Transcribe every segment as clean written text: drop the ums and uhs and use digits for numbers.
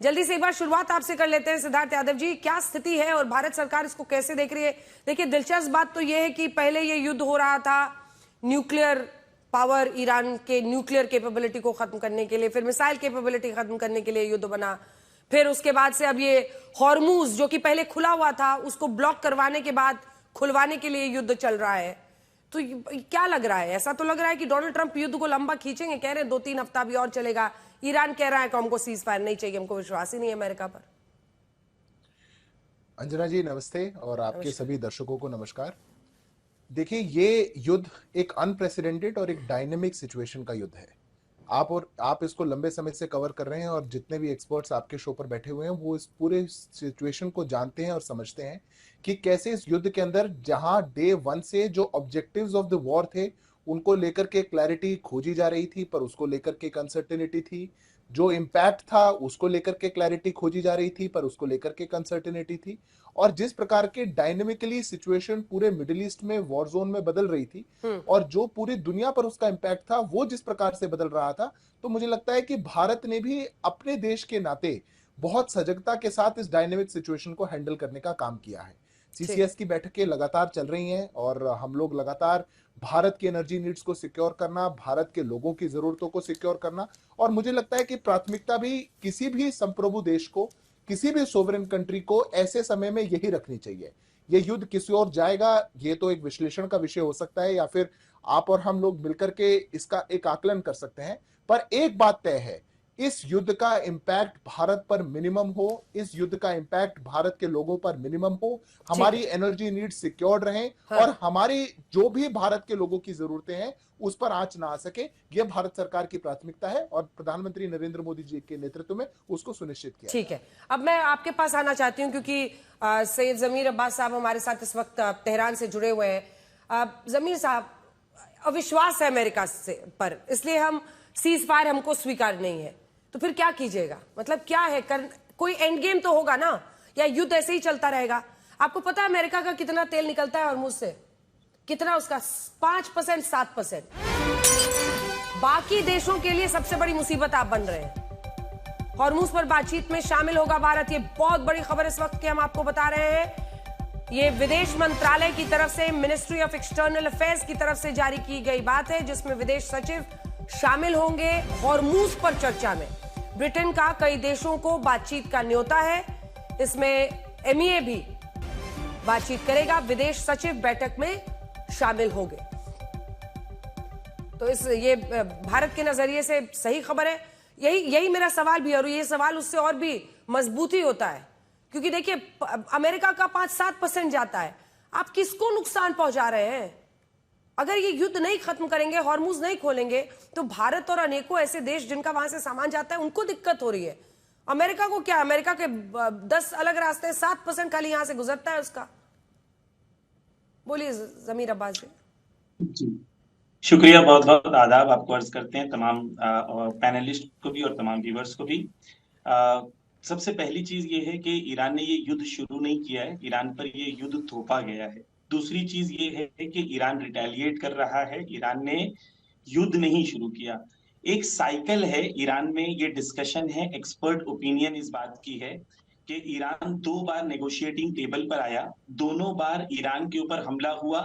जल्दी से एक बार शुरुआत आपसे कर लेते हैं सिद्धार्थ यादव जी, क्या स्थिति है और भारत सरकार इसको कैसे देख रही है? देखिए, दिलचस्प बात तो यह है कि पहले ये युद्ध हो रहा था न्यूक्लियर पावर, ईरान के न्यूक्लियर कैपेबिलिटी को खत्म करने के लिए, फिर मिसाइल कैपेबिलिटी खत्म करने के लिए युद्ध बना, फिर उसके बाद से अब ये हॉर्मूज जो कि पहले खुला हुआ था उसको ब्लॉक करवाने के बाद खुलवाने के लिए युद्ध चल रहा है। तो क्या लग रहा है? ऐसा तो लग रहा है कि डोनाल्ड ट्रंप युद्ध को लंबा खींचेंगे, कह रहे हैं 2-3 हफ्ता भी और चलेगा। ईरान कह रहा है कि हमको सीज फायर नहीं चाहिए, हमको विश्वास ही नहीं है अमेरिका पर। अंजना जी नमस्ते और आपके सभी दर्शकों को नमस्कार। देखिए, ये युद्ध एक अनप्रेसिडेंटेड और एक डायनेमिक सिचुएशन का युद्ध है। आप इसको लंबे समय से कवर कर रहे हैं और जितने भी एक्सपर्ट्स आपके शो पर बैठे हुए हैं वो इस पूरे सिचुएशन को जानते हैं और समझते हैं कि कैसे इस युद्ध के अंदर जहां डे 1 से जो ऑब्जेक्टिव्स ऑफ द वॉर थे उनको लेकर के क्लैरिटी खोजी जा रही थी, पर उसको लेकर के अनसर्टेनिटी थी। जो इम्पैक्ट था उसको लेकर के क्लैरिटी खोजी जा रही थी, पर उसको लेकर के अनसर्टेनिटी थी। और जिस प्रकार के डायनेमिकली सिचुएशन पूरे मिडिल ईस्ट में वॉर जोन में बदल रही थी और जो पूरी दुनिया पर उसका इम्पैक्ट था वो जिस प्रकार से बदल रहा था, तो मुझे लगता है कि भारत ने भी अपने देश के नाते बहुत सजगता के साथ इस डायनेमिक सिचुएशन को हैंडल करने का काम किया है। सीसीएस की बैठकें लगातार चल रही हैं और हम लोग लगातार भारत की एनर्जी नीड्स को सिक्योर करना, भारत के लोगों की जरूरतों को सिक्योर करना, और मुझे लगता है कि प्राथमिकता भी किसी भी संप्रभु देश को, किसी भी सोवरेन कंट्री को ऐसे समय में यही रखनी चाहिए। ये युद्ध किसी और जाएगा, ये तो एक विश्लेषण का विषय हो सकता है या फिर आप और हम लोग मिलकर के इसका एक आकलन कर सकते हैं। पर एक बात तय है, इस युद्ध का इंपैक्ट भारत पर मिनिमम हो, इस युद्ध का इंपैक्ट भारत के लोगों पर मिनिमम हो, हमारी एनर्जी नीड सिक्योर्ड रहें और हमारी जो भी भारत के लोगों की जरूरतें हैं उस पर आंच ना आ सके। यह भारत सरकार की प्राथमिकता है और प्रधानमंत्री नरेंद्र मोदी जी के नेतृत्व में उसको सुनिश्चित किया। ठीक है, अब मैं आपके पास आना चाहती हूं क्योंकि सैयद जमीर अब्बास साहब हमारे साथ इस वक्त तेहरान से जुड़े हुए हैं। जमीर साहब, अविश्वास है अमेरिका से पर, इसलिए हम सीज फायर हमको स्वीकार नहीं है, तो फिर क्या कीजिएगा? मतलब क्या है कोई एंड गेम तो होगा ना, या युद्ध ऐसे ही चलता रहेगा? आपको पता है अमेरिका का कितना तेल निकलता है हॉर्मूज से? कितना उसका? 5%, 7%। बाकी देशों के लिए सबसे बड़ी मुसीबत आप बन रहे हैं। हॉर्मूज पर बातचीत में शामिल होगा भारत, ये बहुत बड़ी खबर इस वक्त की हम आपको बता रहे हैं। ये विदेश मंत्रालय की तरफ से, मिनिस्ट्री ऑफ एक्सटर्नल अफेयर्स की तरफ से जारी की गई बात है, जिसमें विदेश सचिव शामिल होंगे हॉर्मूज पर चर्चा में। ब्रिटेन का कई देशों को बातचीत का न्योता है, इसमें एमईए भी बातचीत करेगा, विदेश सचिव बैठक में शामिल होंगे। तो ये भारत के नजरिए से सही खबर है? यही मेरा सवाल भी है, और ये सवाल उससे और भी मजबूती होता है क्योंकि देखिए अमेरिका का 5-7% जाता है, आप किसको नुकसान पहुंचा रहे हैं? अगर ये युद्ध नहीं खत्म करेंगे, हॉर्मूज नहीं खोलेंगे, तो भारत और अनेकों ऐसे देश जिनका वहां से सामान जाता है उनको दिक्कत हो रही है। अमेरिका को क्या? अमेरिका के 10 अलग रास्ते हैं, 7% खाली यहां से गुजरता है उसका। बोलिए जमीर अब्बास जी, शुक्रिया, बहुत बहुत आदाब आपको अर्ज करते हैं, तमाम पैनलिस्ट को भी और तमाम व्यूवर्स को भी। सबसे पहली चीज ये है कि ईरान ने ये युद्ध शुरू नहीं किया है, ईरान पर ये युद्ध थोपा गया है। दूसरी चीज ये है कि ईरान रिटेलिएट कर रहा है, ईरान ने युद्ध नहीं शुरू किया। एक साइकिल है ईरान में, ये डिस्कशन है, एक्सपर्ट ओपिनियन इस बात की है कि ईरान 2 बार नेगोशिएटिंग टेबल पर आया, दोनों बार ईरान के ऊपर हमला हुआ,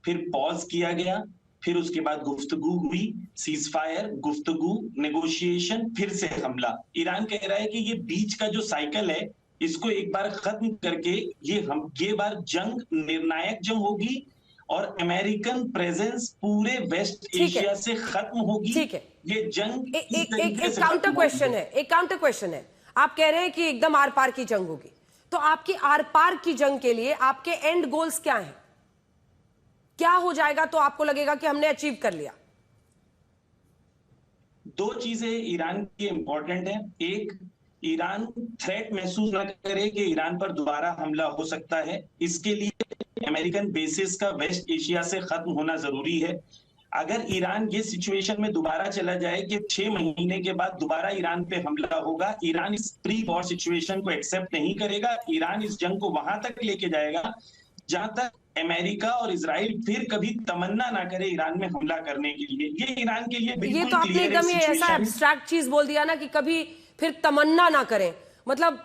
फिर पॉज किया गया, फिर उसके बाद गुफ्तगू हुई, सीज फायर, गुफ्तगू, नेगोशिएशन, फिर से हमला। ईरान कह रहा है कि ये बीच का जो साइकिल है इसको एक बार खत्म करके ये बार जंग निर्णायक जंग होगी और अमेरिकन प्रेजेंस पूरे वेस्ट एशिया से खत्म होगी। ठीक है, ये जंग एक काउंटर क्वेश्चन है। आप कह रहे हैं कि एकदम आर पार की जंग होगी, तो आपकी आर पार की जंग के लिए आपके एंड गोल्स क्या हैं? क्या हो जाएगा तो आपको लगेगा कि हमने अचीव कर लिया? 2 चीजें ईरान की इंपॉर्टेंट है। एक, ईरान थ्रेट महसूस न करे कि ईरान पर दोबारा हमला हो सकता है, इसके लिए अमेरिकन बेसिस का वेस्ट एशिया से खत्म होना जरूरी है। अगर ईरान ये सिचुएशन में दोबारा चला जाए कि 6 महीने के बाद दोबारा ईरान पे हमला होगा, ईरान इस प्री वॉर सिचुएशन को एक्सेप्ट नहीं करेगा। ईरान इस जंग को वहां तक लेके जाएगा जहां तक अमेरिका और इजराइल फिर कभी तमन्ना ना करे ईरान में हमला करने के लिए। ये ईरान के लिए बिल्कुल ये तो आपने एकदम ये ऐसा एब्स्ट्रैक्ट चीज बोल दिया ना कि कभी फिर तमन्ना ना करें। मतलब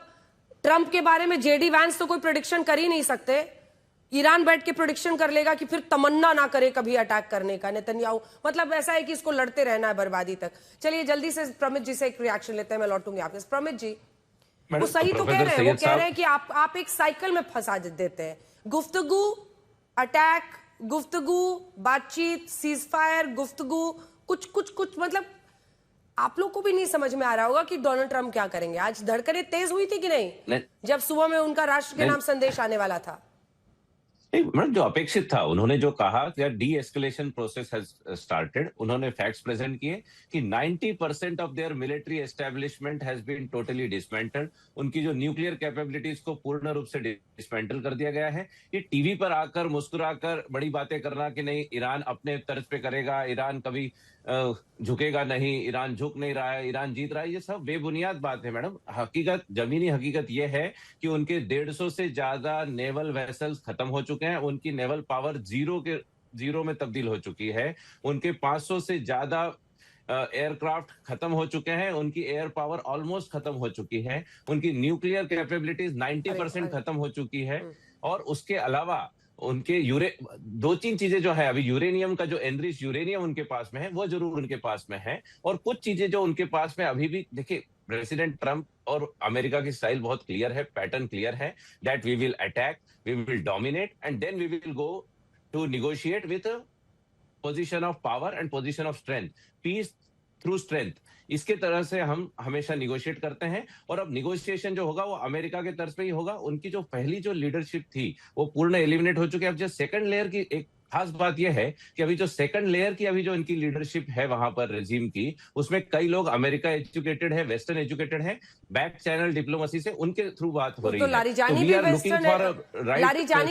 ट्रंप के बारे में जेडी वैंस तो कोई प्रेडिक्शन कर ही नहीं सकते, ईरान बैठ के प्रेडिक्शन कर लेगा कि फिर तमन्ना ना करे कभी अटैक करने का नेतन्याहू। मतलब ऐसा है कि इसको लड़ते रहना है बर्बादी तक। चलिए जल्दी से प्रमित जी से एक रिएक्शन लेते हैं, मैं लौटूंगी आपके। प्रमित जी, वो सही तो कह रहे हैं, वो कह रहे हैं कि आप एक साइकिल में फंसा देते हैं, गुफ्तगू अटैक, गुफ्तगू बातचीत, सीज फायर, गुफ्तगू कुछ मतलब आप लोग को भी नहीं समझ में आ रहा होगा कि डोनाल्ड ट्रंप क्या करेंगे। आज धड़कनें तेज हुई थी कि नहीं जब सुबह में उनका राष्ट्र के नाम संदेश आने वाला था? मैडम, जो अपेक्षित था, उन्होंने जो कहा कि de escalation process has started, उन्होंने फैक्ट्स प्रेजेंट किए कि 90% of their military establishment has been totally dismantled. उनकी जो न्यूक्लियर कैपेबिलिटीज को पूर्ण रूप से डिसमेंटल कर दिया गया है। ये टीवी पर आकर मुस्कुराकर बड़ी बातें करना कि नहीं ईरान अपने तर्ज पे करेगा, ईरान कभी झुकेगा नहीं, ईरान झुक नहीं रहा है, ईरान जीत रहा है, ये सब बेबुनियाद बात है मैडम। हकीकत, जमीनी हकीकत ये है कि उनके 150 से ज्यादा नेवल वेसल्स खत्म हो चुके हैं, उनकी नेवल पावर जीरो में तब्दील हो चुकी है, उनके 500 से ज्यादा एयरक्राफ्ट खत्म हो चुके हैं, उनकी एयर पावर ऑलमोस्ट खत्म हो चुकी है, उनकी न्यूक्लियर कैपेबिलिटीज 90% खत्म हो चुकी है। और उसके अलावा उनके दो तीन चीजें जो है, अभी यूरेनियम का जो एनरिच यूरेनियम उनके पास में है वो जरूर उनके पास में है, और कुछ चीजें जो उनके पास में अभी भी, देखिए प्रेसिडेंट ट्रंप और अमेरिका की स्टाइल बहुत क्लियर है, पैटर्न क्लियर है, that we will attack, we will dominate and then we will go to negotiate with position of power and position of strength, peace through strength. इसके तरह से हम हमेशा निगोशिएट करते हैं, और अब निगोशिएशन जो होगा वो अमेरिका के तर्ज पे ही होगा। उनकी जो पहली जो लीडरशिप थी वो पूर्ण एलिमिनेट हो चुकी है। अब जो सेकंड लेयर की एक खास बात यह है कि अभी जो सेकंड लेयर की अभी जो इनकी लीडरशिप है वहां पर रेजिम की, उसमें कई लोग अमेरिका एजुकेटेड है, वेस्टर्न एजुकेटेड है, बैक चैनल डिप्लोमेसी से उनके थ्रू बात हो रही है। लारीजानी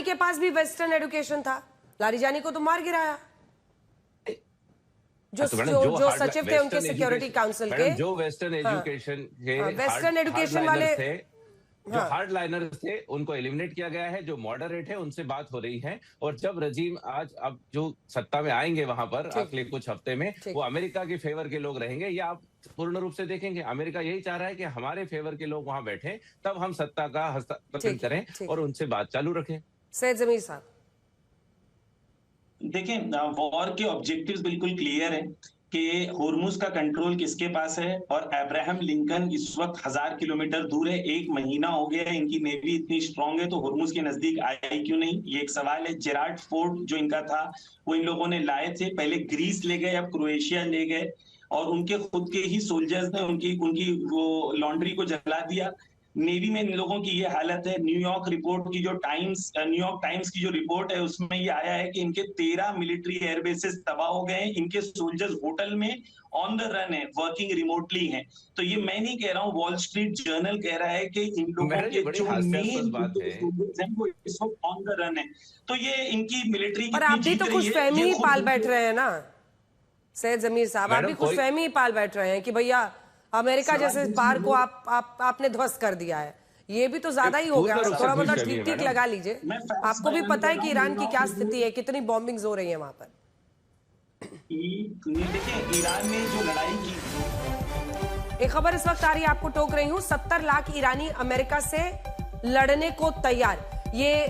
के पास भी वेस्टर्न एजुकेशन था, लारीजानी को तो मार गिराया जो सचिव थे उनके सिक्योरिटी काउंसिल के, जो वेस्टर्न एजुकेशन के वेस्टर्न एजुकेशन वाले थे, जो हार्ड लाइनर्स थे, उनको एलिमिनेट किया गया है। जो मॉडरेट है उनसे बात हो रही है, और जब रजीम आज अब जो सत्ता में आएंगे वहां पर अगले कुछ हफ्ते में, वो अमेरिका के फेवर के लोग रहेंगे, या आप पूर्ण रूप से देखेंगे अमेरिका यही चाह रहा है कि हमारे फेवर के लोग वहां बैठे, तब हम सत्ता का हस्तांतरण करें और उनसे बात चालू रखें। सैयद जमीर साहब, देखिए, वॉर के ऑब्जेक्टिव्स बिल्कुल क्लियर है कि होर्मुज का कंट्रोल किसके पास है, और अब्राहम लिंकन इस वक्त 1000 किलोमीटर दूर है। 1 महीना हो गया है, इनकी नेवी इतनी स्ट्रांग है, तो होर्मुज के नजदीक आई क्यों नहीं, ये एक सवाल है। जेरार्ड फोर्ड जो इनका था वो इन लोगों ने लाए थे, पहले ग्रीस ले गए, अब क्रोएशिया ले गए, और उनके खुद के ही सोल्जर्स ने उनकी वो लॉन्ड्री को जला दिया। नेवी में इन लोगों की ये हालत है। न्यूयॉर्क टाइम्स की जो रिपोर्ट है उसमें ये आया है कि इनके 13 मिलिट्री एयरबेसेस तबाह हो गए हैं, इनके सोल्जर्स होटल में ऑन द रन है, वर्किंग रिमोटली हैं। तो ये मैं नहीं कह रहा हूँ, वॉल स्ट्रीट जर्नल कह रहा है कि इन लोगों के जो मेन सोल्जर्स हैं वो इस वक्त ऑन द रन है। तो ये इनकी मिलिट्री और आप भी तो खुशफहमी ही पाल बैठ रहे हैं ना सैयद जमीर साहब, आप भी खुशफहमी ही पाल बैठ रहे हैं कि भैया अमेरिका जैसे पार को आपने ध्वस्त कर दिया है। ये भी तो ज्यादा ही हो गया, थोड़ा मतलब ठीक ठीक लगा लीजिए। आपको भी पता है कि ईरान की क्या स्थिति है, कितनी बॉम्बिंग्स हो रही है वहां पर। देखिए, ईरान ने जो लड़ाई की, एक खबर इस वक्त आ रही है, आपको टोक रही हूं, 70 लाख ईरानी अमेरिका से लड़ने को तैयार। ये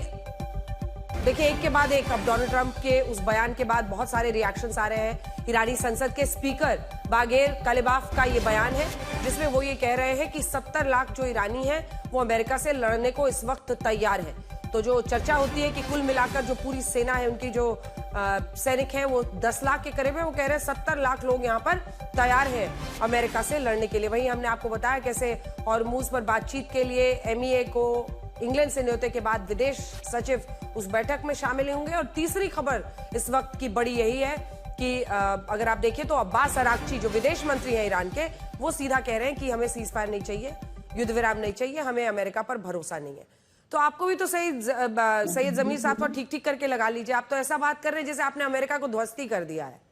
देखिए, एक के बाद एक अब डोनाल्ड ट्रंप के उस बयान के बाद बहुत सारे रिएक्शंस आ रहे हैं। ईरानी संसद के स्पीकर बागेर कलिबाफ का ये बयान है जिसमें वो ये कह रहे हैं कि 70 लाख जो ईरानी हैं वो अमेरिका से लड़ने को इस वक्त तैयार है। तो जो चर्चा होती है कि कुल मिलाकर जो पूरी सेना है, उनकी जो सैनिक हैं वो 10 लाख के करीब है, वो कह रहे हैं 70 लाख लोग यहाँ पर तैयार हैं अमेरिका से लड़ने के लिए। वहीं हमने आपको बताया कैसे हॉर्मुज पर बातचीत के लिए MEA को इंग्लैंड से न्योते के बाद विदेश सचिव उस बैठक में शामिल होंगे। और तीसरी खबर इस वक्त की बड़ी यही है कि अगर आप देखें तो अब्बास अराक्ची जो विदेश मंत्री हैं ईरान के, वो सीधा कह रहे हैं कि हमें सीज फायर नहीं चाहिए, युद्ध विराम नहीं चाहिए, हमें अमेरिका पर भरोसा नहीं है। तो आपको भी तो सैयद जमीर साहब तो ठीक ठीक करके लगा लीजिए, आप तो ऐसा बात कर रहे हैं जैसे आपने अमेरिका को ध्वस्त ही कर दिया है।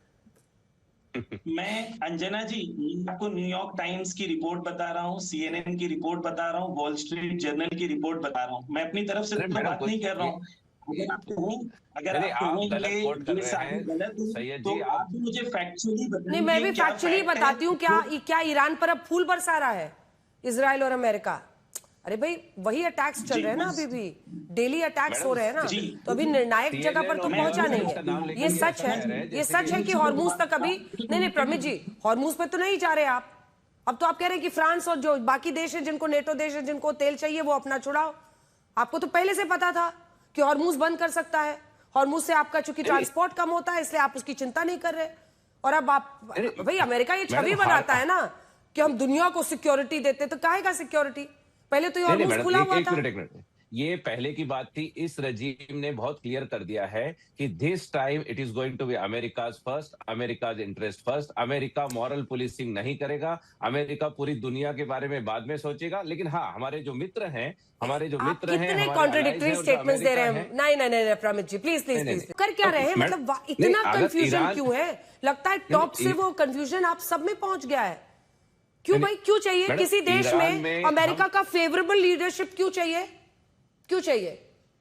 मैं अंजना जी आपको न्यूयॉर्क टाइम्स की रिपोर्ट बता रहा हूँ, CNN की रिपोर्ट बता रहा हूँ, वॉल स्ट्रीट जर्नल की रिपोर्ट बता रहा हूँ। मैं अपनी तरफ से तो बात नहीं कर रहा हूँ। अगर आप मुझे फैक्चुअली बताएं। नहीं, मैं भी फैक्चुअली बताती हूँ। क्या ईरान पर अब फूल बरसा रहा है इजराइल और अमेरिका? अरे भाई वही अटैक्स चल रहे हैं ना, अभी भी डेली अटैक्स हो रहे हैं ना, तो अभी निर्णायक जगह पर तो पहुंचा नहीं है। ये सच है, ये सच है कि हॉर्मूज तक अभी नहीं, प्रमित जी हॉर्मूज पे तो नहीं जा रहे आप। अब तो आप कह रहे हैं कि फ्रांस और जो बाकी देश है, जिनको नेटो देश है, जिनको तेल चाहिए, वो अपना छुड़ाओ। आपको तो पहले से पता था कि हॉर्मूज बंद कर सकता है, हॉर्मूज से आपका चूंकि ट्रांसपोर्ट कम होता है, इसलिए आप उसकी चिंता नहीं कर रहे। और अब आप भाई, अमेरिका ये छवि बनाता है ना कि हम दुनिया को सिक्योरिटी देते, तो काहे का सिक्योरिटी? पहले तो ये हॉर्मूज खुला हुआ था। एक मिनट, ये पहले की बात थी। इस रजीम ने बहुत क्लियर कर दिया है कि this time it is going to be America's first, America's interest first. America moral policing नहीं करेगा, अमेरिका पूरी दुनिया के बारे में बाद में सोचेगा। लेकिन हाँ, हमारे जो मित्र हैं, कितने कॉन्ट्रडिक्टरी स्टेटमेंट्स दे रहे हैं। नहीं प्रमित जी, प्लीज कर क्या रहे हैं? मतलब इतना कंफ्यूजन क्यों है? लगता है टॉप से वो कंफ्यूजन आप सब में पहुंच गया है। क्यों भाई, क्यों चाहिए किसी देश में अमेरिका का फेवरेबल लीडरशिप? क्यों चाहिए, क्यों चाहिए?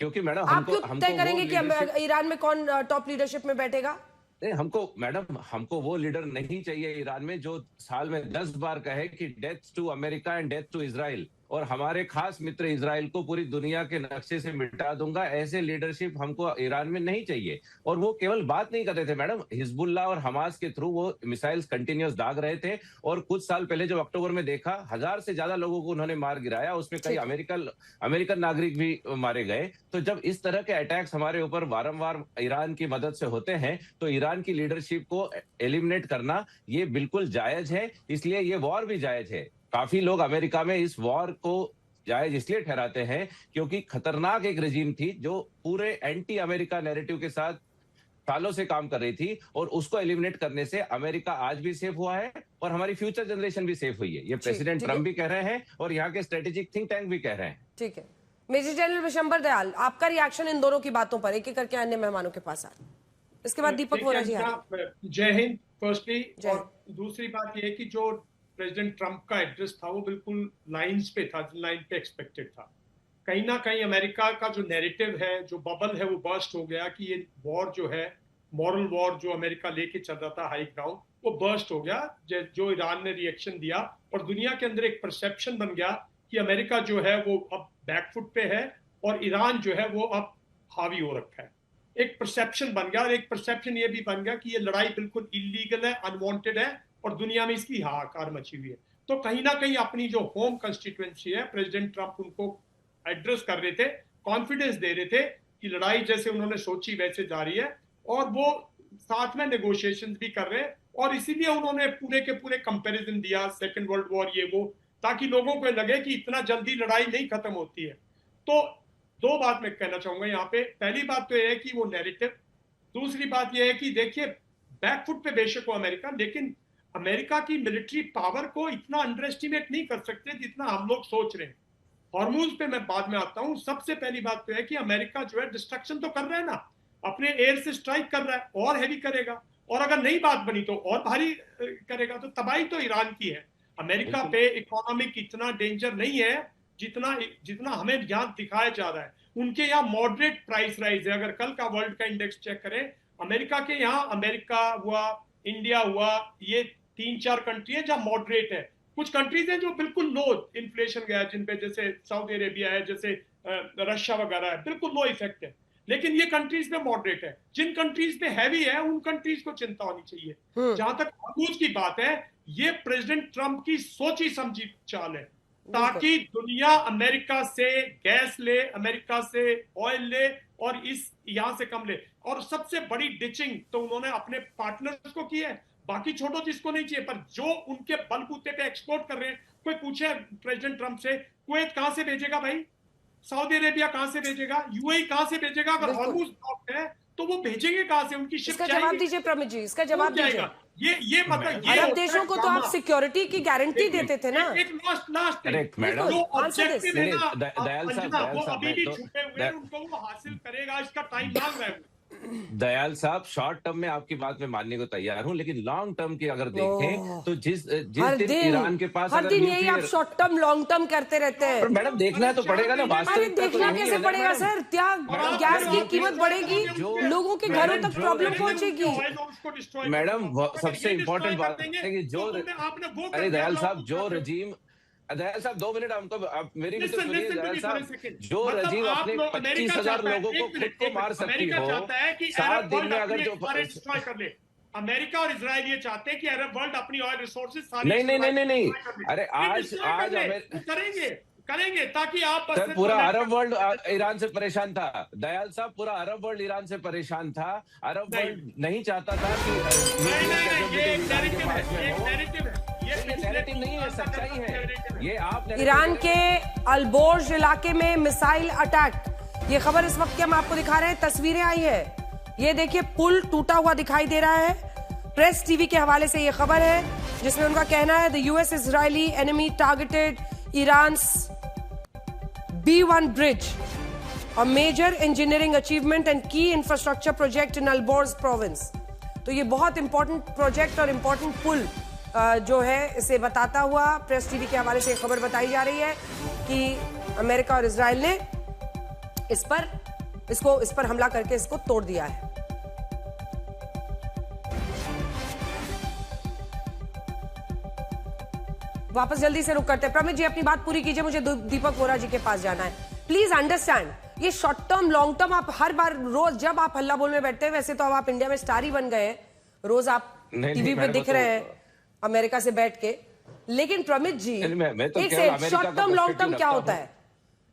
क्योंकि मैडम आप क्यों तय करेंगे कि ईरान में कौन टॉप लीडरशिप में बैठेगा? नहीं, हमको वो लीडर नहीं चाहिए ईरान में जो साल में 10 बार कहे कि death to America and death to Israel, और हमारे खास मित्र इजराइल को पूरी दुनिया के नक्शे से मिटा दूंगा। ऐसे लीडरशिप हमको ईरान में नहीं चाहिए। और वो केवल बात नहीं कर रहे थे मैडम, हिजबुल्लाह और हमास के थ्रू वो मिसाइल्स कंटिन्यूस दाग रहे थे। और कुछ साल पहले जब अक्टूबर में देखा, 1000 से ज्यादा लोगों को उन्होंने मार गिराया, उसमें कई अमेरिकन नागरिक भी मारे गए। तो जब इस तरह के अटैक्स हमारे ऊपर वारंवार ईरान की मदद से होते हैं, तो ईरान की लीडरशिप को एलिमिनेट करना ये बिल्कुल जायज है। इसलिए ये वॉर भी जायज है। काफी लोग अमेरिका में इस वॉर को जायज इसलिए ठहराते हैं क्योंकि खतरनाक एक रजीम थी जो पूरे एंटी अमेरिका नैरेटिव के साथ सालों से काम कर रही थी, और उसको एलिमिनेट करने से अमेरिका आज भी सेफ हुआ है और हमारी फ्यूचर जनरेशन भी सेफ हुई है। ये प्रेसिडेंट ट्रम्प भी कह रहे हैं और यहाँ के स्ट्रेटेजिक थिंक टैंक भी कह रहे हैं। ठीक है, मेजर जनरल विशंबर दयाल, आपका रिएक्शन इन दोनों की बातों पर, एक एक करके अन्य मेहमानों के पास आए। इसके बाद दीपक वोरा जी। जय हिंद फर्स्टली। और दूसरी बात यह है कि जो प्रेसिडेंट ट्रंप का एड्रेस था वो बिल्कुल लाइंस पे था, लाइन पे एक्सपेक्टेड था। कहीं ना कहीं अमेरिका का जो नैरेटिव है, जो बबल है, वो बर्स्ट हो गया कि ये वॉर जो है, मॉरल वॉर जो अमेरिका लेके चल रहा था हाई ग्राउंड, वो बर्स्ट हो गया। जो ईरान ने रिएक्शन दिया और दुनिया के अंदर एक परसेप्शन बन गया कि अमेरिका जो है वो अब बैकफुट पे है और ईरान जो है वो अब हावी हो रखा है। एक परसेप्शन बन गया, और एक परसेप्शन ये भी बन गया कि ये लड़ाई बिल्कुल इलीगल है, अनवांटेड है और दुनिया में इसकी हाहाकार मची हुई है। तो कहीं ना कहीं अपनी जो होम कंस्टिट्यूएंसी है, प्रेसिडेंट ट्रंप उनको एड्रेस कर रहे थे, कॉन्फिडेंस दे रहे थे कि लड़ाई जैसे उन्होंने सोची वैसे जा रही है, और वो साथ में नेगोशिएशंस भी कर रहे हैं। और इसीलिए उन्होंने पूरे के पूरे कंपैरिजन दिया, सेकेंड वर्ल्ड वॉर ये वो, ताकि लोगों को लगे कि इतना जल्दी लड़ाई नहीं खत्म होती है। तो दो बात मैं कहना चाहूंगा यहाँ पे। पहली बात तो यह है कि वो नैरेटिव, दूसरी बात यह है कि देखिए बैकफुट पे बेशक हो अमेरिका, लेकिन अमेरिका की मिलिट्री पावर को इतना अंडर एस्टिमेट नहीं कर सकते जितना हम लोग सोच रहे हैं। हॉर्मूज पे मैं बाद में आता हूं। सबसे पहली बात तो है कि अमेरिका जो है डिस्ट्रक्शन तो कर रहा है ना, अपने एयर से स्ट्राइक कर रहा है, और हैवी करेगा, और अगर नई बात बनी तो और भारी करेगा। तो तबाही तो ईरान की है। अमेरिका पे इकोनॉमिक इतना डेंजर नहीं है जितना हमें यहाँ दिखाया जा रहा है। उनके यहाँ मॉडरेट प्राइस राइज है। अगर कल का वर्ल्ड का इंडेक्स चेक करें, अमेरिका के यहाँ, अमेरिका हुआ, इंडिया हुआ, ये 3-4 कंट्री है जहां मॉडरेट है। कुछ कंट्रीज हैं जो बिल्कुल लो इन्फ्लेशन गया, जिन पे जैसे सऊदी अरेबिया है, जैसे रशिया वगैरह है, बिल्कुल लो इफेक्ट है। लेकिन ये कंट्रीज पे मॉडरेट है। जिन कंट्रीज पे हैवी है उन कंट्रीज को चिंता होनी चाहिए। जहां तक हॉर्मूज की बात है, ये प्रेसिडेंट ट्रंप की सोची समझी चाल है ताकि दुनिया अमेरिका से गैस ले, अमेरिका से ऑयल ले और इस यहां से कम ले। और सबसे बड़ी डिचिंग तो उन्होंने अपने पार्टनर्स को की है, बाकी छोड़ो जिसको नहीं चाहिए, पर जो उनके बलबूते पे एक्सपोर्ट कर रहे हैं। कोई पूछे प्रेसिडेंट ट्रंप से, कुवैत कहां से भेजेगा भाई, सऊदी अरेबिया कहां से भेजेगा, यूएई कहां से भेजेगा? अगर हॉर्मूज ब्लॉक है तो वो भेजेंगे कहां से? उनकी शिप जाएगी। जवाब दीजिए प्रमित जी, इसका जवाब दीजिए। ये मतलब अरब देशों को तो आप सिक्योरिटी की गारंटी देते थे ना। एक लास्ट मैडम, जो ऑब्जेक्टिव है ना, दयाल साहब, वो अभी भी छुपे हुए हैं, उनको वो हासिल करेगा, इसका टाइम मांग रहा है। दयाल साहब, शॉर्ट टर्म में आपकी बात में मानने को तैयार हूं, लेकिन लॉन्ग टर्म की अगर देखें तो जिस दिन ईरान के पास हर दिन यही आप शॉर्ट टर्म लॉन्ग टर्म करते रहते हैं। मैडम देखना तो पड़ेगा ना, वास्तविकता देखना कैसे पड़ेगा सर? गैस की कीमत बढ़ेगी, लोगों के घरों तक प्रॉब्लम पहुंचेगी। मैडम सबसे इम्पोर्टेंट बात है कि जो, अरे दयाल साहब, दयाल साहब 2 मिनट हमको आप मेरी भी तो Listen, सुनिए listen to Dayal me for a साहब। second. जो मतलब रजीव आप अपने लोग, अमेरिका 25,000 चाहता है, लोगों को एक खुद मिनट, को एक मार मिनट, सकती अमेरिका हो चाहता है कि 7 अरब दिन वर्ल्ड में अगर अपनी जो सारे डिस्ट्रॉय कर ले। अमेरिका और इजराइल ये चाहते हैं कि अरब वर्ल्ड अपनी ऑयल रिसोर्सेज सारी नहीं नहीं नहीं नहीं नहीं destroy कर ले। अरे ये आज destroy कर आज ले, अमेरिका वो करेंगे ताकि आप बस सर सिर्फ पूरा अमेरिका- अरब वर्ल्ड ईरान से परेशान था। दयाल साहब पूरा अरब वर्ल्ड ईरान से परेशान था। अरब नहीं। वर्ल्ड नहीं चाहता था कि नहीं, ये एक ईरान के नैरेटिव है, पास में ये एक हो। नैरेटिव है, ये ये नैरेटिव नहीं है, सच्चाई है। ये आप ईरान के अल्बोर्ज इलाके में मिसाइल अटैक, ये खबर इस वक्त की हम आपको दिखा रहे हैं, तस्वीरें आई है। ये देखिए पुल टूटा हुआ दिखाई दे रहा है। प्रेस टीवी के हवाले से ये खबर है जिसमें उनका कहना है the US Israeli enemy targeted Iran's B1 bridge, a major engineering achievement and key infrastructure project in Alborz province. तो ये बहुत इंपॉर्टेंट प्रोजेक्ट और इंपॉर्टेंट पुल जो है इसे बताता हुआ प्रेस टीवी के हवाले से खबर बताई जा रही है कि अमेरिका और इजराइल ने इस पर हमला करके इसको तोड़ दिया है। वापस जल्दी से रुक करते हैं। प्रमित जी अपनी बात पूरी कीजिए, मुझे दीपक वोरा जी के पास जाना है। प्लीज अंडरस्टैंड, ये शॉर्ट टर्म लॉन्ग टर्म आप हर बार रोज जब आप हल्ला बोल में बैठते हैं, वैसे तो अब आप इंडिया में स्टार ही बन गए हैं, रोज आप टीवी पे दिख रहे हैं अमेरिका से बैठ के। लेकिन प्रमित जी एक से शॉर्ट टर्म लॉन्ग टर्म क्या होता है?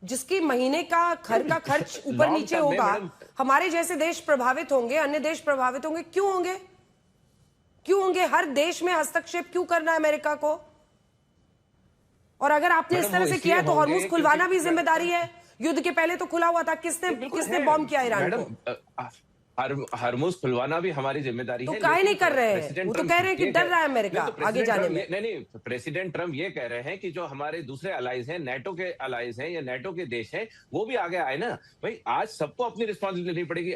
जिसकी महीने का घर का खर्च ऊपर नीचे होगा, हमारे जैसे देश प्रभावित होंगे, अन्य देश प्रभावित होंगे। क्यों होंगे? हर देश में हस्तक्षेप क्यों करना है अमेरिका को? और अगर आपने इस तरह से किया है तो हॉर्मुज खुलवाना भी जिम्मेदारी है। युद्ध के पहले तो खुला हुआ था, किसने बॉम्ब किया ईरान को? हॉर्मुज खुलवाना भी हमारी जिम्मेदारी है। तो काहे नहीं कर रहे हैं? वो तो कह रहे हैं कि डर रहा है अमेरिका आगे जाने में। नहीं, प्रेसिडेंट ट्रम्प ये कह रहे हैं कि जो हमारे दूसरे अलाइज हैं, नेटो के अलाइज हैं या नेटो के देश हैं, वो भी आगे आए ना भाई। आज सबको अपनी रिस्पॉन्सिबिलिटी लेनी पड़ेगी।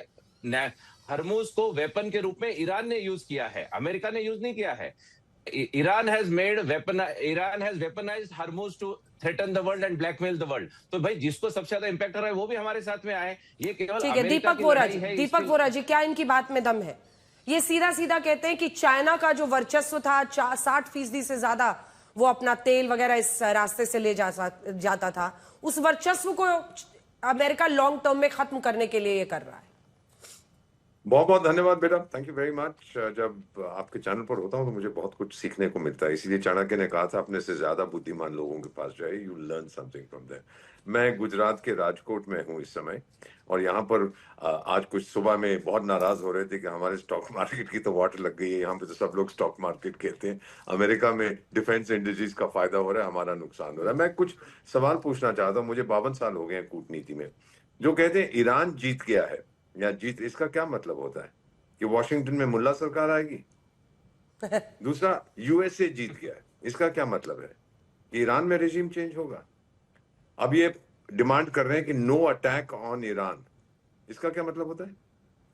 हॉर्मुज को वेपन के रूप में ईरान ने यूज किया है, अमेरिका ने यूज नहीं किया है। Iran has weaponized Hormuz to threaten the world and blackmail the world. तो भाई जिसको सबसे ज्यादा इम्पैक्ट हो रहा है वो भी हमारे साथ में आए। ये केवल ठीक है दीपक वोरा जी, क्या इनकी बात में दम है? ये सीधा सीधा कहते हैं कि चाइना का जो वर्चस्व था 60% से ज्यादा, वो अपना तेल वगैरह इस रास्ते से ले जाता था, उस वर्चस्व को अमेरिका लॉन्ग टर्म में खत्म करने के लिए ये कर रहा है। बहुत बहुत धन्यवाद बेटा, थैंक यू वेरी मच। जब आपके चैनल पर होता हूँ तो मुझे बहुत कुछ सीखने को मिलता है, इसीलिए चाणक्य ने कहा था अपने से ज्यादा बुद्धिमान लोगों के पास जाए, you learn something from there. मैं गुजरात के राजकोट में हूँ इस समय, और यहाँ पर आज कुछ सुबह में बहुत नाराज हो रहे थे कि हमारे स्टॉक मार्केट की तो वाट लग गई है। यहाँ पे तो सब लोग स्टॉक मार्केट खेलते हैं, अमेरिका में डिफेंस इंडस्ट्रीज का फायदा हो रहा है, हमारा नुकसान हो रहा है। मैं कुछ सवाल पूछना चाहता हूँ, मुझे 52 साल हो गए हैं कूटनीति में। जो कहते हैं ईरान जीत गया है या जीत, इसका क्या मतलब होता है? कि वॉशिंगटन में मुल्ला सरकार आएगी? दूसरा, यूएसए जीत गया है, इसका क्या मतलब है? कि ईरान में रेजिम चेंज होगा? अब ये डिमांड कर रहे हैं कि नो अटैक ऑन ईरान, इसका क्या मतलब होता है?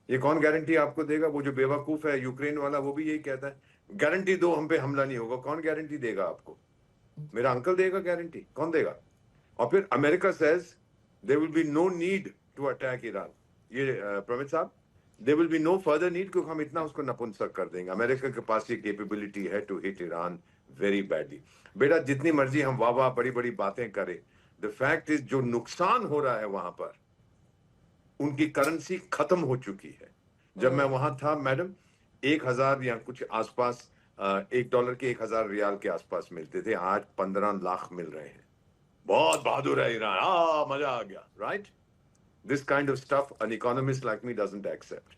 ये कौन गारंटी आपको देगा? वो जो बेवकूफ है यूक्रेन वाला, वो भी यही कहता है गारंटी दो, हम पे हमला नहीं होगा। कौन गारंटी देगा आपको? मेरा अंकल देगा गारंटी? कौन देगा? और फिर America says there will be no need to attack Iran. ये प्रमित साहब, there will be no further need, क्योंकि हम इतना उसको नपुंसक कर देंगे। अमेरिका के पास ये कैपेबिलिटी है to hit Iran very badly. बेटा जितनी मर्जी हम वाह बड़ी बड़ी बातें करें, द फैक्ट इज जो नुकसान हो रहा है वहां पर, उनकी करेंसी खत्म हो चुकी है। जब मैं वहां था मैडम, 1000 या कुछ आसपास, $1 के 1000 रियाल के आसपास मिलते थे, आज 15 लाख मिल रहे हैं। बहुत बहादुर है ईरान, मजा आ गया, right? This kind of stuff an economist like me doesn't accept.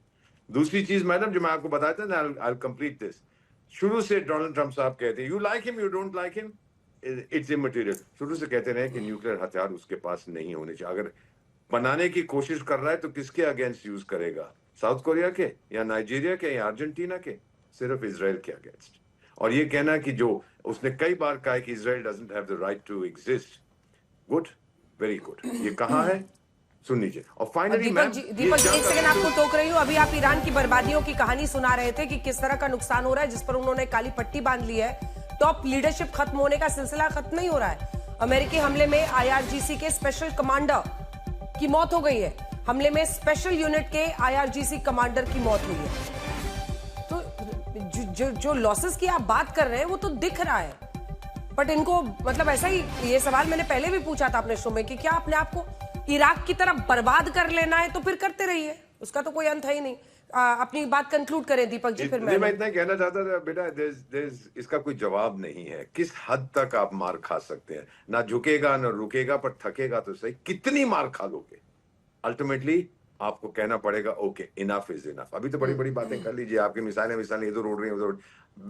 दूसरी चीज मैडम जो मैं आपको बताया था ना, I'll complete this. शुरू से डोनाल्ड ट्रम्प साहब कहते हैं, you like him, you don't like him, it's immaterial. शुरू से कहते रहे कि न्यूक्लियर हथियार उसके पास नहीं होने चाहिए। अगर बनाने की कोशिश कर रहा है तो किसके अगेंस्ट यूज करेगा? साउथ कोरिया के या नाइजीरिया के या अर्जेंटीना के? सिर्फ इजराइल के अगेंस्ट। और ये कहना कि जो उसने कई बार कहा कि Israel doesn't have the right to exist, good, very good, ये कहा है, सुन लीजिए। और फाइनली दीपक जी एक सेकंड आपको टोक रही हूँ। अभी आप ईरान की बर्बादियों की कहानी सुना रहे थे कि किस तरह का नुकसान हो रहा है, जिस पर उन्होंने काली पट्टी बांध ली है। टॉप लीडरशिप खत्म होने का सिलसिला खत्म नहीं हो रहा है। अमेरिकी हमले में IRGC के स्पेशल कमांडर की मौत हो गई है। हमले में स्पेशल यूनिट के IRGC कमांडर की मौत हुई है। तो जो लॉसेस की आप बात कर रहे हैं वो तो दिख रहा है। बट इनको मतलब ऐसा ही, ये सवाल मैंने पहले भी पूछा था अपने शो में कि क्या अपने आप को इराक की तरफ बर्बाद कर लेना है तो फिर करते रहिए, उसका तो कोई अंत है ही नहीं। अपनी बात कंक्लूड करें दीपक जी, फिर मैं इतना कहना चाहता था बेटा, इसका कोई जवाब नहीं है। किस हद तक आप मार खा सकते हैं, ना झुकेगा ना रुकेगा, पर थकेगा तो सही। कितनी मार खा लोगे, अल्टीमेटली आपको कहना पड़ेगा ओके इनफ इज इनफ। अभी तो बड़ी बड़ी बातें कर लीजिए, आपकी मिसाइलें इधर उड़ रही हैं उधर।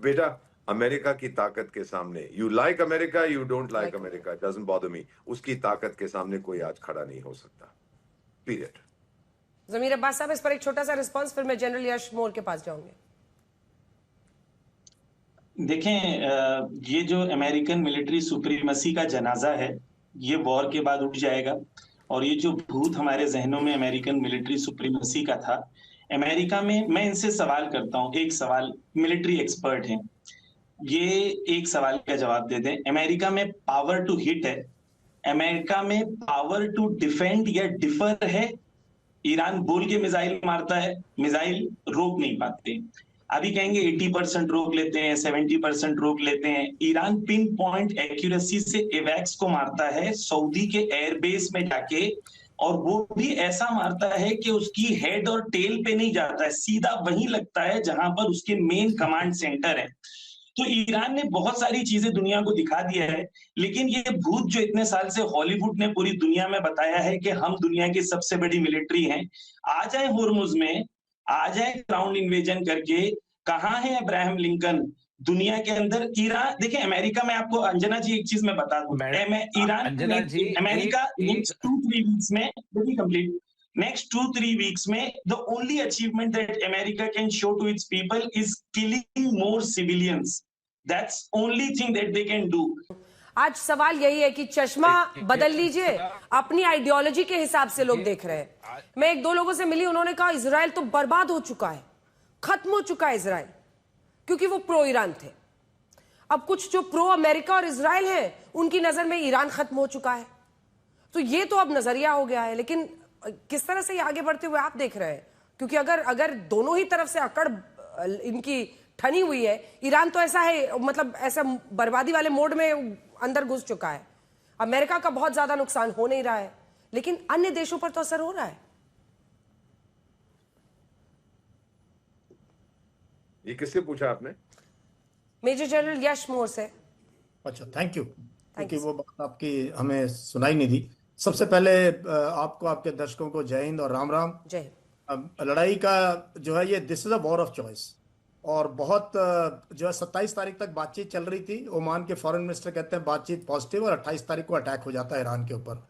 बेटा अमेरिका की ताकत के सामने, you like America you don't like America, doesn't bother me, उसकी ताकत के सामने कोई आज खड़ा नहीं हो सकता, पीरियड। जमीर अब्बास साहब, इस पर एक छोटा सा रिस्पांस, फिर मैं जनरल यश मोर के पास जाऊंगी। देखें, ये जो अमेरिकन मिलिट्री सुप्रीमसी का जनाजा है, ये वॉर के बाद उठ जाएगा। और ये जो भूत हमारे जहनों में अमेरिकन मिलिट्री सुप्रीमसी का था, अमेरिका में, मैं इनसे सवाल करता हूं, एक सवाल, मिलिट्री एक्सपर्ट हैं, ये एक सवाल का जवाब दे दें। अमेरिका में पावर टू हिट है, अमेरिका में पावर टू डिफेंड या डिफर है? ईरान बोल के मिसाइल मारता है, मिसाइल रोक नहीं पाते। अभी कहेंगे 80% रोक लेते हैं, 70% रोक लेते हैं। ईरान पिन पॉइंट एक्यूरेसी से एवैक्स को मारता है सऊदी के एयरबेस में जाके, और वो भी ऐसा मारता है कि उसकी हेड और टेल पे नहीं जाता है, सीधा वहीं लगता है जहां पर उसके मेन कमांड सेंटर है। तो ईरान ने बहुत सारी चीजें दुनिया को दिखा दिया है, लेकिन ये भूत जो इतने साल से हॉलीवुड ने पूरी दुनिया में बताया है कि हम दुनिया की सबसे बड़ी मिलिट्री हैं, आ जाए होर्मुज में, आ जाए ग्राउंड इन्वेजन करके, कहां है अब्राहम लिंकन दुनिया के अंदर? ईरान, देखिए अमेरिका में, आपको अंजना जी एक चीज मैं बता दूं, ईरान, अमेरिका नेक्स्ट 2-3 वीक्स में, कंप्लीट next 2-3 weeks में, the only achievement that America can show to its people is killing more civilians. That's only thing that they can do. आज सवाल यही है कि चश्मा बदल लीजिए, अपनी आइडियोलॉजी के हिसाब से लोग देख रहे हैं। मैं एक दो लोगों से मिली, उन्होंने कहा इजराइल तो बर्बाद हो चुका है, खत्म हो चुका है इजराइल, क्योंकि वो प्रो ईरान थे। अब कुछ जो प्रो अमेरिका और इजराइल है, उनकी नजर में ईरान खत्म हो चुका है। तो ये तो अब नजरिया हो गया है, लेकिन किस तरह से ये आगे बढ़ते हुए आप देख रहे हैं? क्योंकि अगर दोनों ही तरफ से अकड़ इनकी ठनी हुई है, ईरान तो ऐसा है, मतलब ऐसा बर्बादी वाले मोड में अंदर घुस चुका है, अमेरिका का बहुत ज्यादा नुकसान हो नहीं रहा है, लेकिन अन्य देशों पर तो असर हो रहा है। ये किससे पूछा आपने? मेजर जनरल यश मोर से। अच्छा, थैंक यू, क्योंकि वो बात आपकी हमें सुनाई नहीं दी। सबसे पहले आपको, आपके दर्शकों को जय हिंद और राम राम। जय। लड़ाई का जो है ये, this is a war of choice, और बहुत जो है 27 तारीख तक बातचीत चल रही थी। ओमान के फॉरेन मिनिस्टर कहते हैं बातचीत पॉजिटिव, और 28 तारीख को अटैक हो जाता है ईरान के ऊपर।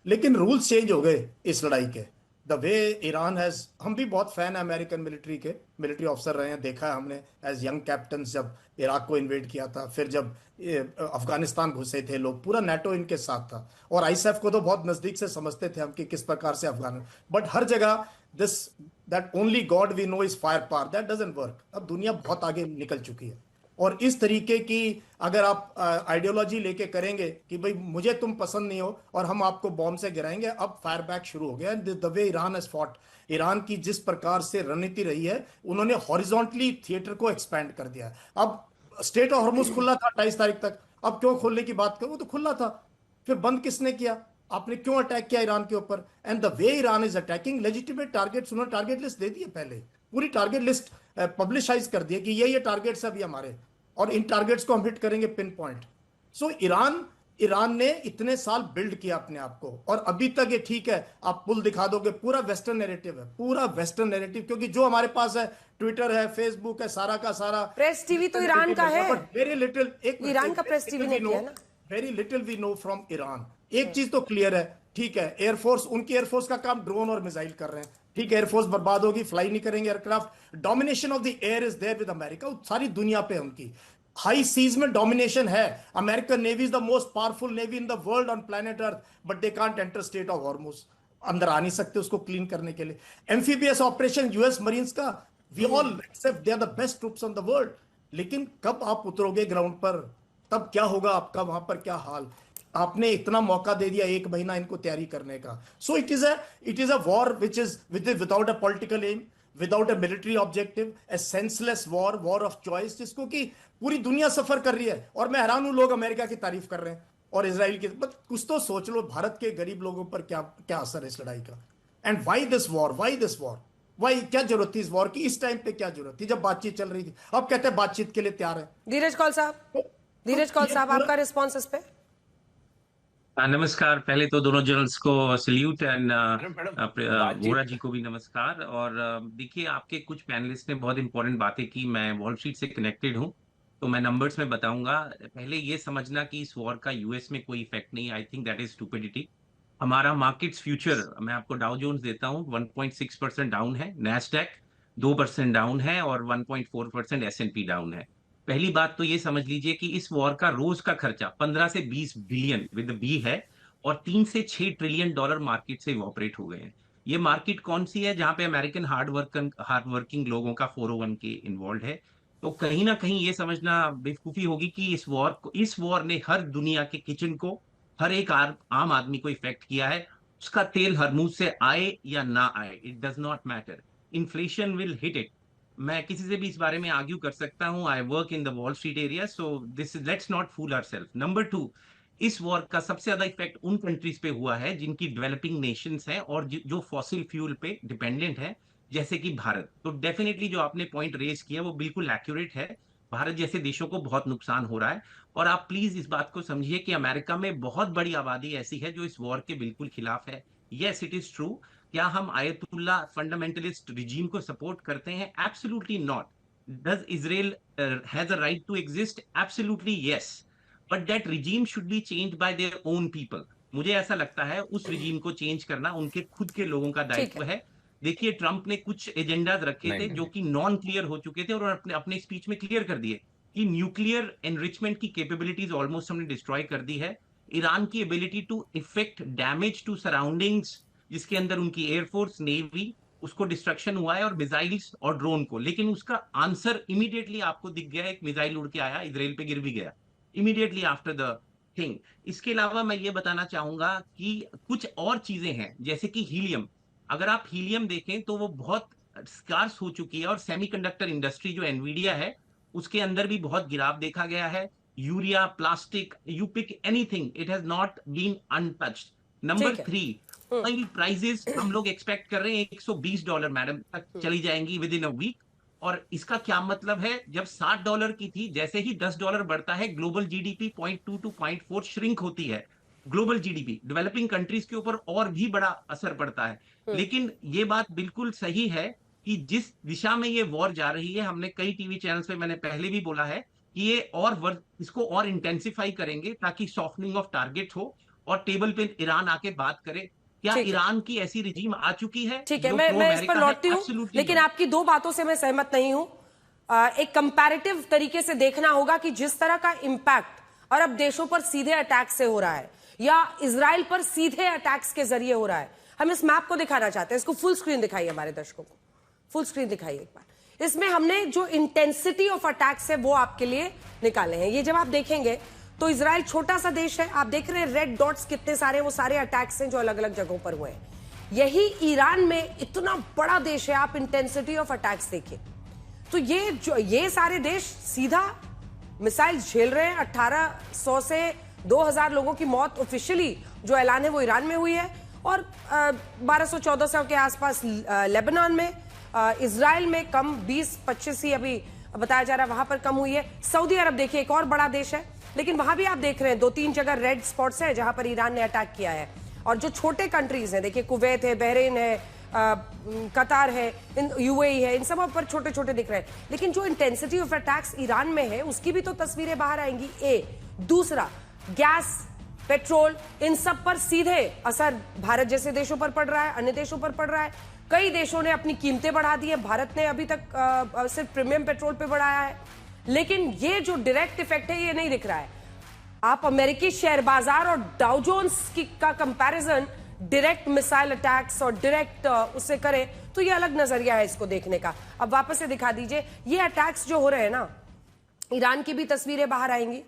लेकिन रूल्स चेंज हो गए इस लड़ाई के। द वे ईरान हैज, हम भी बहुत फैन है अमेरिकन मिलिट्री के, मिलिट्री ऑफिसर रहे हैं, देखा है हमने एज यंग कैप्टन, जब इराक को इन्वेड किया था, फिर जब अफगानिस्तान घुसे थे लोग, पूरा नेटो इनके साथ था, और आईएसएफ को तो बहुत नजदीक से समझते थे हम कि किस प्रकार से अफगान, बट हर जगह this that only god we know is fire power, that doesn't work. अब दुनिया बहुत आगे निकल चुकी है, और इस तरीके की अगर आप आइडियोलॉजी लेके करेंगे कि भाई मुझे तुम पसंद नहीं हो और हम आपको बॉम्ब से गिराएंगे, अब फायर बैक शुरू हो गया। The way Iran has fought, Iran की जिस प्रकार से रणनीति रही है, उन्होंने हॉरिजॉन्टली थिएटर को एक्सपैंड कर दिया। अब स्टेट ऑफ हॉर्मुज खुला था 28 तारीख तक, अब क्यों खोलने की बात करो, वो तो खुला था, फिर बंद किसने किया? आपने क्यों अटैक किया ईरान के ऊपर? And the way Iran is attacking, legitimate targets, उन्होंने टारगेट लिस्ट दे दी है, पहले पूरी टारगेट लिस्ट पब्लिशाइज कर दिया कि ये टारगेट्स अभी हमारे, और इन टारगेट्स को हम हिट करेंगे पिन पॉइंट। सो ईरान ने इतने साल बिल्ड किया अपने आप को, और अभी तक ये ठीक है, आप पुल दिखा दोगे, पूरा वेस्टर्न नैरेटिव है, पूरा वेस्टर्न नैरेटिव, क्योंकि जो हमारे पास है, ट्विटर है, फेसबुक है, सारा का सारा, प्रेस टीवी तो ईरान का है, वेरी लिटिल, ईरान का प्रेस टीवी ने किया ना, very little we know from Iran. एक चीज तो क्लियर है, ठीक है, एयरफोर्स, उनकी एयरफोर्स का काम ड्रोन और मिसाइल कर रहे हैं, ठीक है, एयरफोर्स बर्बाद होगी, फ्लाई नहीं करेंगे aircraft, domination of the air is there with America, सारी दुनिया पे उनकी हाई सीज में डोमिनेशन है। American navy is the most powerful navy in the world on planet earth, but they can't enter strait of Hormuz, अंदर आ नहीं सकते उसको क्लीन करने के लिए। एम्फीबियस ऑपरेशन यूएस मरीन्स का, we all accept they are the best troops on the world, लेकिन कब आप उतरोगे ग्राउंड पर, तब क्या होगा आपका, वहां पर क्या हाल? आपने इतना मौका दे दिया, 1 महीना इनको तैयारी करने का। So it is a war which is without a political aim, without a military objective, a senseless war, war of choice, जिसको कि पूरी दुनिया सफर कर रही है। और मैं हैरान हूं, लोग अमेरिका की तारीफ कर रहे हैं और इजराइल की। कुछ तो सोच लो, भारत के गरीब लोगों पर क्या क्या असर है इस लड़ाई का। And why this war, why this war, why, क्या जरूरत थी इस वॉर की? इस टाइम पे क्या जरूरत थी जब बातचीत चल रही थी? अब कहते हैं बातचीत के लिए तैयार है। धीरज कौल साहब, आपका रिस्पॉन्स इस पे? नमस्कार। पहले तो दोनों जर्नल्स को सल्यूट एंड बातचीत वोरा जी को भी नमस्कार। और देखिए, आपके कुछ पैनलिस्ट ने बहुत इंपॉर्टेंट बातें की। मैं वॉल स्ट्रीट से कनेक्टेड हूं, तो मैं नंबर्स में बताऊंगा। पहले ये समझना कि इस वॉर का यूएस में कोई इफेक्ट नहीं, I think that is stupidity. हमारा मार्केट्स फ्यूचर, मैं आपको डाउ जोन्स देता हूं, 1.6% डाउन है, नैस्डैक 2% डाउन है और 1.4% S&P डाउन है। पहली बात तो ये समझ लीजिए कि इस वॉर का रोज का खर्चा 15 से 20 बिलियन विद बी है और 3 से 6 ट्रिलियन डॉलर मार्केट से ऑपरेट हो गए हैं। ये मार्केट कौन सी है? जहां पे अमेरिकन हार्ड वर्किंग लोगों का 401 के इन्वॉल्व है। तो कहीं ना कहीं ये समझना बेवकूफी होगी कि इस वॉर ने हर दुनिया के किचन को, हर एक आम आदमी को इफेक्ट किया है। उसका तेल हरमुज से आए या ना आए, it does not matter, inflation will hit it. मैं किसी से भी इस बारे में आर्ग्यू कर सकता हूं। I work in the Wall Street area, so this is, let's not fool ourself. Number 2, इस वॉर का सबसे ज्यादा इफेक्ट उन कंट्रीज पे हुआ है जिनकी डेवलपिंग नेशंस हैं और जो फॉसिल फ्यूल पे डिपेंडेंट है, जैसे कि भारत। तो डेफिनेटली जो आपने पॉइंट रेज किया वो बिल्कुल एक्यूरेट है। भारत जैसे देशों को बहुत नुकसान हो रहा है। और आप प्लीज इस बात को समझिए कि अमेरिका में बहुत बड़ी आबादी ऐसी है जो इस वॉर के बिल्कुल खिलाफ है। Yes, it is true. क्या हम आयतुल्ला फंडामेंटलिस्ट रिजीम को सपोर्ट करते हैं? Absolutely not. Does Israel has a right to exist? Absolutely yes, but that regime should be changed by their own people. मुझे ऐसा लगता है उस रिजीम को चेंज करना उनके खुद के लोगों का दायित्व है। देखिए, ट्रंप ने कुछ एजेंडाज रखे थे जो कि नॉन क्लियर हो चुके थे और अपने अपने स्पीच में क्लियर कर दिए कि न्यूक्लियर एनरिचमेंट की कैपेबिलिटीज ऑलमोस्ट हमने डिस्ट्रॉय कर दी है। ईरान की ability to effect damage to surroundings, जिसके अंदर उनकी एयरफोर्स, नेवी, उसको डिस्ट्रक्शन हुआ है, और मिसाइल्स और ड्रोन को। लेकिन उसका आंसर इमीडिएटली आपको दिख गया, एक मिसाइल उड़ के आया, इजराइल पे गिर भी गया इमीडिएटली आफ्टर द थिंग। इसके अलावा मैं ये बताना चाहूंगा कि कुछ और चीजें हैं, जैसे कि हीलियम। अगर आप हीलियम देखें तो वो बहुत स्कार्स हो चुकी है, और सेमीकंडक्टर इंडस्ट्री जो एनवीडिया है उसके अंदर भी बहुत गिराव देखा गया है। Urea, plastic, you pick anything, it has not been untouched. Number 3, oil prices हम लोग एक्सपेक्ट कर रहे हैं $120 मैडम तक चली जाएंगी विद इन अ वीक। और इसका क्या मतलब है? जब $60 की थी, जैसे ही $10 बढ़ता है, ग्लोबल जीडीपी 0.2 to 0.4 श्रिंक होती है। ग्लोबल जीडीपी डेवलपिंग कंट्रीज के ऊपर और भी बड़ा असर पड़ता है। लेकिन ये बात बिल्कुल सही है कि जिस दिशा में ये वॉर जा रही है, हमने कई टीवी चैनल्स पे मैंने पहले भी बोला है कि ये इसको और इंटेंसिफाई करेंगे ताकि सॉफ्टनिंग ऑफ टारगेट हो और टेबल पे ईरान आके बात करे। क्या ईरान की ऐसी रिजीम आ चुकी है? ठीक है, मैं इस पर लौटती हूँ, लेकिन आपकी दो बातों से मैं सहमत नहीं हूं। एक कंपैरेटिव तरीके से देखना होगा कि जिस तरह का इंपैक्ट अरब देशों पर सीधे अटैक से हो रहा है या इजराइल पर सीधे अटैक्स के जरिए हो रहा है। हम इस मैप को दिखाना चाहते हैं, इसको फुल स्क्रीन दिखाइए हमारे दर्शकों को, फुल स्क्रीन दिखाइए एक बार। इसमें हमने जो इंटेंसिटी ऑफ अटैक्स है वो आपके लिए निकाले हैं। ये जब आप देखेंगे तो इजराइल छोटा सा देश है, आप देख रहे हैं रेड डॉट्स कितने सारे, वो सारे अटैक्स हैं जो अलग अलग जगहों पर हुए हैं। यही ईरान में इतना बड़ा देश है, आप इंटेंसिटी ऑफ अटैक्स देखिए। तो ये सारे देश सीधा मिसाइल झेल रहे हैं। 1800 से 2000 लोगों की मौत ऑफिशियली जो ऐलान है वो ईरान में हुई है, और 1200-1400 के आसपास लेबनान में, इजराइल में कम 20-25 ही अभी बताया जा रहा है, वहां पर कम हुई है। सऊदी अरब देखिए, एक और बड़ा देश है, लेकिन वहां भी आप देख रहे हैं 2-3 जगह रेड स्पॉट्स हैं जहां पर ईरान ने अटैक किया है। और जो छोटे कंट्रीज हैं, देखिए कुवैत है, बहरीन है, कतार है, यूएई है, इन सब पर छोटे छोटे दिख रहे हैं। लेकिन जो इंटेंसिटी ऑफ अटैक्स ईरान में है उसकी भी तो तस्वीरें बाहर आएंगी। दूसरा, गैस, पेट्रोल, इन सब पर सीधे असर भारत जैसे देशों पर पड़ रहा है, अन्य देशों पर पड़ रहा है। कई देशों ने अपनी कीमतें बढ़ा दी है, भारत ने अभी तक सिर्फ प्रीमियम पेट्रोल पे बढ़ाया है। लेकिन ये जो डायरेक्ट इफेक्ट है ये नहीं दिख रहा है। आप अमेरिकी शेयर बाजार और डाउ जोन्स का कंपैरिजन डायरेक्ट मिसाइल अटैक्स और डायरेक्ट उससे करें तो ये अलग नजरिया है इसको देखने का। अब वापस से दिखा दीजिए, ये अटैक्स जो हो रहे हैं ना, ईरान की भी तस्वीरें बाहर आएंगी,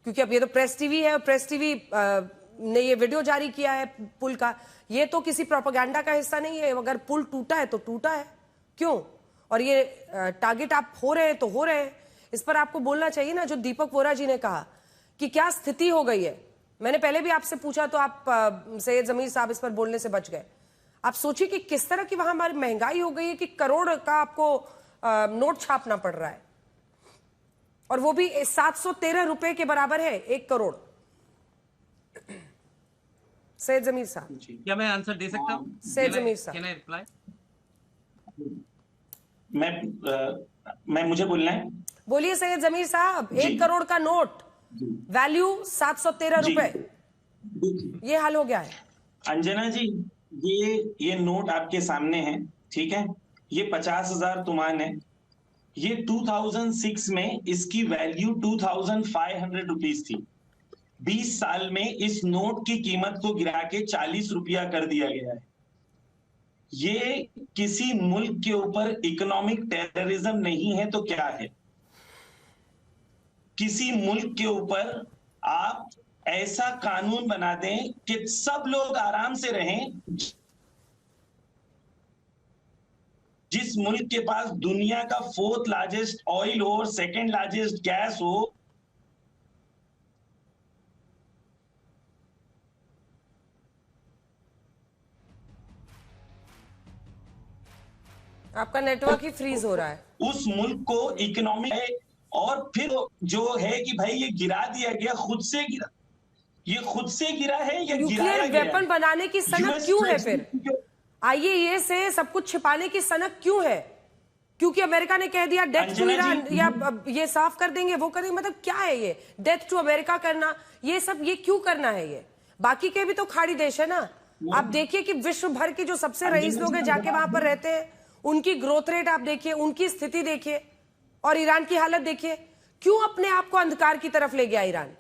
क्योंकि अब ये तो प्रेस टीवी है और प्रेस टीवी ने ये वीडियो जारी किया है पुल का। ये तो किसी प्रोपेगेंडा का हिस्सा नहीं है। अगर पुल टूटा है तो टूटा है, क्यों? और ये टारगेट आप हो रहे हैं तो हो रहे हैं, इस पर आपको बोलना चाहिए ना। जो दीपक वोरा जी ने कहा कि क्या स्थिति हो गई है, मैंने पहले भी आपसे पूछा तो आप सैयद जमीर साहब इस पर बोलने से बच गए। आप सोचिए कि किस तरह की वहां हमारी महंगाई हो गई है कि करोड़ का आपको नोट छापना पड़ रहा है, और वो भी 713 रुपए के बराबर है 1 करोड़। सैयद जमीर साहब, क्या मैं आंसर दे सकता हूँ? सैयद जमीर साहब, कैन आई रिप्लाई? मैं मुझे बोलना है। बोलिए सैयद जमीर साहब। जी। 1 करोड़ का नोट, वैल्यू 713 रुपए, ये हाल हो गया है। अंजना जी, ये नोट आपके सामने है, ठीक है? ये 50,000 तुमान है। ये 2006 में इसकी वैल्यू 2500 रुपीज थी। 20 साल में इस नोट की कीमत को गिरा के 40 रुपया कर दिया गया है। ये किसी मुल्क के ऊपर इकोनॉमिक टेररिज्म नहीं है तो क्या है? किसी मुल्क के ऊपर आप ऐसा कानून बना दें कि सब लोग आराम से रहें, जिस मुल्क के पास दुनिया का 4th लार्जेस्ट ऑयल हो और 2nd लार्जेस्ट गैस हो, आपका नेटवर्क ही फ्रीज हो रहा है। उस मुल्क को इकोनॉमिक है, और फिर जो है कि भाई ये गिरा दिया गया, खुद से गिरा, ये खुद से गिरा है या गिराया न्यूक्लियर गया है? वेपन बनाने की सनक US क्यों है फिर? प्रेसिडेंट आईएए से सब कुछ छिपाने की सनक क्यों है? क्योंकि अमेरिका ने कह दिया डेथ टू अंजना ईरान, जी, या ये साफ कर देंगे, वो करेंगे, मतलब क्या है ये डेथ टू अमेरिका करना? ये सब ये क्यों करना है? ये बाकी के भी तो खाड़ी देश है ना। आप देखिए कि विश्व भर के जो सबसे रईस लोग हैं जाके वहां पर रहते हैं, उनकी ग्रोथ रेट आप देखिए, उनकी स्थिति देखिए, और ईरान की हालत देखिए। क्यों अपने आप को अंधकार की तरफ ले गया ईरान?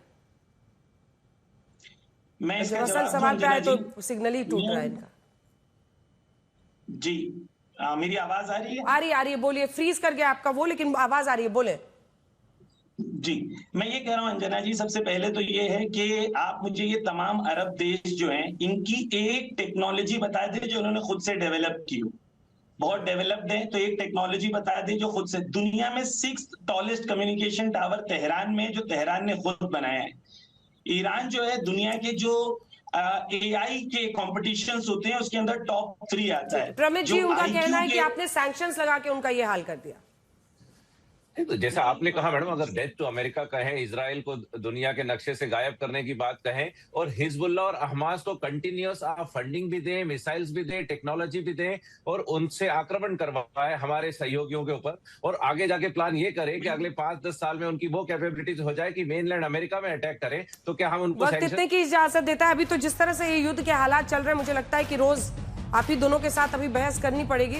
मैं इसका जब असल जवाब सवाल दूं पे आए अंजना तो सिग्नल ही टूट रहा है इनका। जी, मेरी आवाज आ रही है? आ रही है, बोलिए। फ्रीज कर गया आपका वो, लेकिन आवाज आ रही है, बोले। जी, मैं ये कह रहा हूं अंजना जी, सबसे पहले तो ये है कि आप मुझे ये तमाम अरब देश जो हैं, इनकी एक टेक्नोलॉजी बता दें जो उन्होंने खुद से डेवलप की हो। बहुत डेवलप्ड है तो एक टेक्नोलॉजी बता दें जो खुद से। दुनिया में 6th tallest communication tower Tehran में, जो तेहरान ने खुद बनाया है। ईरान जो है दुनिया के जो एआई के कॉम्पिटिशंस होते हैं उसके अंदर टॉप 3 आता है। प्रमित जी, जो उनका IQ कहना है कि के- आपने सैंक्शंस लगा के उनका ये हाल कर दिया। तो जैसा आपने कहा मैडम, अगर डेथ टू अमेरिका कहें, इजराइल को दुनिया के नक्शे से गायब करने की बात कहें, और हिजबुल्लाह और हमास को कंटिन्यूअस आप फंडिंग भी दें, मिसाइल्स भी दें, टेक्नोलॉजी भी दें, और उनसे आक्रमण करवाए हमारे सहयोगियों के ऊपर, और आगे जाके प्लान ये करें कि अगले 5-10 साल में उनकी वो कैपेबिलिटीज हो जाए कि मेनलैंड अमेरिका में अटैक करें, तो क्या हम उनको वक्त इतने की इजाजत देता है। अभी तो जिस तरह से ये युद्ध के हालात चल रहे हैं, मुझे लगता है कि रोज आप ही दोनों के साथ अभी बहस करनी पड़ेगी।